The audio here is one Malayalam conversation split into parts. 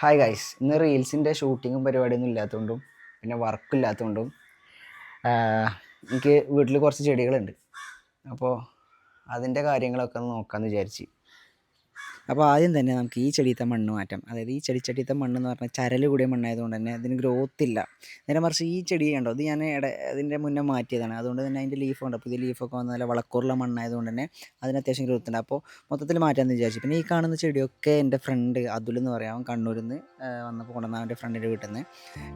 ഹായ് ഗൈസ്, ഇന്ന് റീൽസിൻ്റെ ഷൂട്ടിങ്ങും പരിപാടിയൊന്നും ഇല്ലാത്തതുകൊണ്ടും പിന്നെ വർക്കില്ലാത്തതുകൊണ്ടും എനിക്ക് വീട്ടിൽ കുറച്ച് ചെടികളുണ്ട്. അപ്പോൾ അതിൻ്റെ കാര്യങ്ങളൊക്കെ ഒന്ന് നോക്കാമെന്ന് വിചാരിച്ച്. അപ്പോൾ ആദ്യം തന്നെ നമുക്ക് ഈ ചെടിയത്തെ മണ്ണ് മാറ്റാം. അതായത് ഈ ചെടിച്ചട്ടിയത്തെ മണ്ണെന്ന് പറഞ്ഞാൽ ചരൽ കൂടിയ മണ്ണായതുകൊണ്ട് തന്നെ അതിന് ഗ്രോത്ത് ഇല്ല. നേരെ മറിച്ച് ഈ ചെടി കണ്ടോ, ഇത് ഞാൻ അതിൻ്റെ മുന്നേ മാറ്റിയതാണ്. അതുകൊണ്ട് തന്നെ അതിൻ്റെ ലീഫ് ഉണ്ട്. പുതിയ ലീഫൊക്കെ വന്ന് നല്ല വളക്കൂറുള്ള മണ്ണായതുകൊണ്ട് തന്നെ അതിന് അത്യാവശ്യം ഗ്രോത്ത് ഉണ്ട്. അപ്പോൾ മൊത്തത്തിൽ മാറ്റാമെന്ന് വിചാരിച്ചു. പിന്നെ ഈ കാണുന്ന ചെടിയൊക്കെ എൻ്റെ ഫ്രണ്ട് അതുൽ എന്ന് പറയാം, അവൻ കണ്ണൂരിൽ നിന്ന് വന്നപ്പോൾ കൊണ്ടുവന്ന അവൻ്റെ ഫ്രണ്ടിൻ്റെ വീട്ടിൽ നിന്ന്.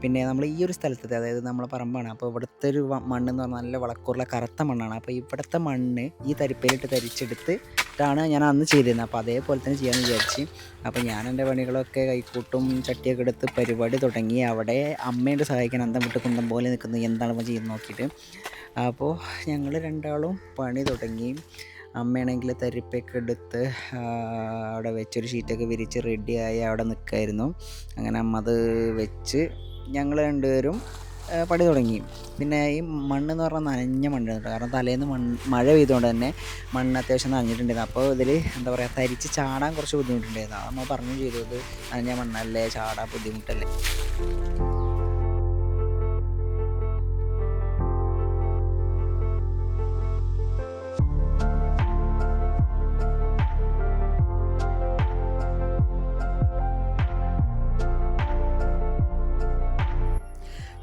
പിന്നെ നമ്മൾ ഈ ഒരു സ്ഥലത്തെ, അതായത് നമ്മളെ പറമ്പാണ്. അപ്പോൾ ഇവിടുത്തെ ഒരു മണ്ണെന്ന് പറഞ്ഞാൽ നല്ല വളക്കൂറുള്ള കറുത്ത മണ്ണാണ്. അപ്പോൾ ഇവിടുത്തെ മണ്ണ് ഈ തരിപ്പയിലിട്ട് തരിച്ചെടുത്തിട്ടാണ് ഞാൻ അന്ന് ചെയ്തിരുന്നത്. അപ്പോൾ അതേപോലെ തന്നെ ചെയ്യാമെന്ന് വിചാരിച്ച്. അപ്പോൾ ഞാൻ എൻ്റെ പണികളൊക്കെ കൈക്കൂട്ടും ചട്ടിയൊക്കെ എടുത്ത് പരിപാടി തുടങ്ങി. അവിടെ അമ്മേൻ്റെ സഹായിക്കാൻ അന്തം വിട്ട് കുന്തം പോലെ നിൽക്കുന്നത് എന്താണ് ചെയ്യുന്നത് നോക്കിയിട്ട്. അപ്പോൾ ഞങ്ങൾ രണ്ടാളും പണി തുടങ്ങി. അമ്മയാണെങ്കിൽ തരിപ്പൊക്കെ എടുത്ത് അവിടെ വെച്ചൊരു ഷീറ്റൊക്കെ വിരിച്ച് റെഡിയായി അവിടെ നിൽക്കായിരുന്നു. അങ്ങനെ അമ്മ അത് വെച്ച് ഞങ്ങൾ രണ്ടുപേരും പണി തുടങ്ങി. പിന്നെ ഈ മണ്ണെന്ന് പറഞ്ഞാൽ നനഞ്ഞ മണ്ണാണ്, കാരണം തലേന്ന് മഴ പെയ്തുകൊണ്ട് തന്നെ മണ്ണ് അത്യാവശ്യം നനഞ്ഞിട്ടുണ്ടായിരുന്നു. അപ്പോൾ ഇതിൽ എന്താ പറയുക, തരിച്ച് ചാടാൻ കുറച്ച് ബുദ്ധിമുട്ടുണ്ടായിരുന്നു. നമ്മൾ പറഞ്ഞു ചെയ്തു, ഇത് നനഞ്ഞ മണ്ണല്ലേ, ചാടാൻ ബുദ്ധിമുട്ടല്ലേ.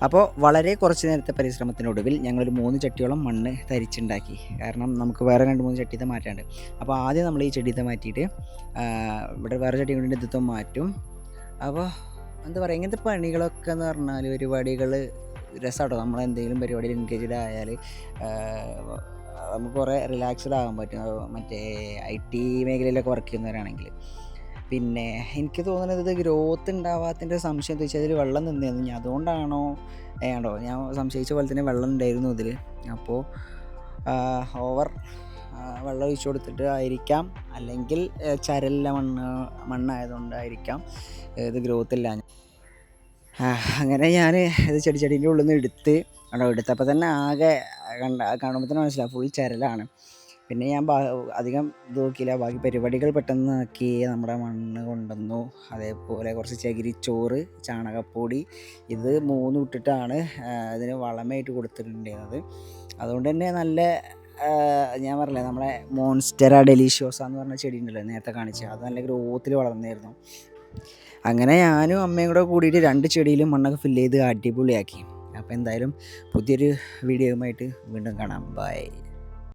അപ്പോൾ വളരെ കുറച്ച് നേരത്തെ പരിശ്രമത്തിനൊടുവിൽ ഞങ്ങളൊരു 3 ചട്ടിയോളം മണ്ണ് തരിച്ചുണ്ടാക്കി. കാരണം നമുക്ക് വേറെ 2-3 ചട്ടിയത്തെ മാറ്റാണ്ട്. അപ്പോൾ ആദ്യം നമ്മൾ ഈ ചെടിയത്തെ മാറ്റിയിട്ട് ഇവിടെ വേറെ ചട്ടി കൊണ്ട് ഇതിത്തെ മാറ്റും. അപ്പോൾ എന്താ പറയുക, ഇങ്ങനത്തെ പണികളൊക്കെ എന്ന് പറഞ്ഞാൽ പരിപാടികൾ രസമാട്ടോ. നമ്മളെന്തെങ്കിലും പരിപാടിയിൽ എൻഗേജ്ഡ് ആയാൽ നമുക്ക് കുറേ റിലാക്സ്ഡ് ആകാൻ പറ്റും. മറ്റേ IT മേഖലയിലൊക്കെ വർക്ക് ചെയ്യുന്നവരാണെങ്കിൽ. പിന്നെ എനിക്ക് തോന്നുന്നത് ഇത് ഗ്രോത്ത് ഉണ്ടാവാത്തതിൻ്റെ സംശയം എന്താ വെച്ചാൽ ഇതിൽ വെള്ളം നിന്നിരുന്നു. ഞാൻ അതുകൊണ്ടാണോ ഞാൻ സംശയിച്ച പോലെ തന്നെ വെള്ളം ഉണ്ടായിരുന്നു ഇതിൽ. അപ്പോൾ ഓവർ വെള്ളം ഒഴിച്ചു കൊടുത്തിട്ട് ആയിരിക്കാം, അല്ലെങ്കിൽ ചരലിലെ മണ്ണായതുകൊണ്ടായിരിക്കാം ഇത് ഗ്രോത്ത് ഇല്ല. അങ്ങനെ ഞാൻ ഇത് ചെടീൻ്റെ ഉള്ളിൽ നിന്ന് എടുത്തപ്പോൾ തന്നെ ആകെ കാണുമ്പോൾ തന്നെ മനസ്സിലാവും ഫുൾ ചരലാണ്. പിന്നെ ഞാൻ അധികം ഇത് നോക്കിയില്ല, ബാക്കി പരിപാടികൾ പെട്ടെന്ന് ആക്കി. നമ്മുടെ മണ്ണ് കൊണ്ടുവന്നു, അതേപോലെ കുറച്ച് ചകിരിച്ചോറ്, ചാണകപ്പൊടി, ഇത് 3 ഇട്ടിട്ടാണ് ഇതിന് വളമായിട്ട് കൊടുത്തിട്ടുണ്ടായിരുന്നത്. അതുകൊണ്ട് തന്നെ നല്ല ഞാൻ പറഞ്ഞില്ലേ, നമ്മളെ മോൺസ്റ്റെറ ഡെലീഷ്യോസ എന്ന് പറഞ്ഞ ചെടി ഉണ്ടല്ലോ നേരത്തെ കാണിച്ചത്, അത് നല്ല ഗ്രോത്തിൽ വളർന്നായിരുന്നു. അങ്ങനെ ഞാനും അമ്മയും കൂടെ കൂടിയിട്ട് 2 ചെടിയിലും മണ്ണൊക്കെ ഫില്ല് ചെയ്ത് അടിപൊളിയാക്കി. അപ്പോൾ എന്തായാലും പുതിയൊരു വീഡിയോയുമായിട്ട് വീണ്ടും കാണാം. ബൈ.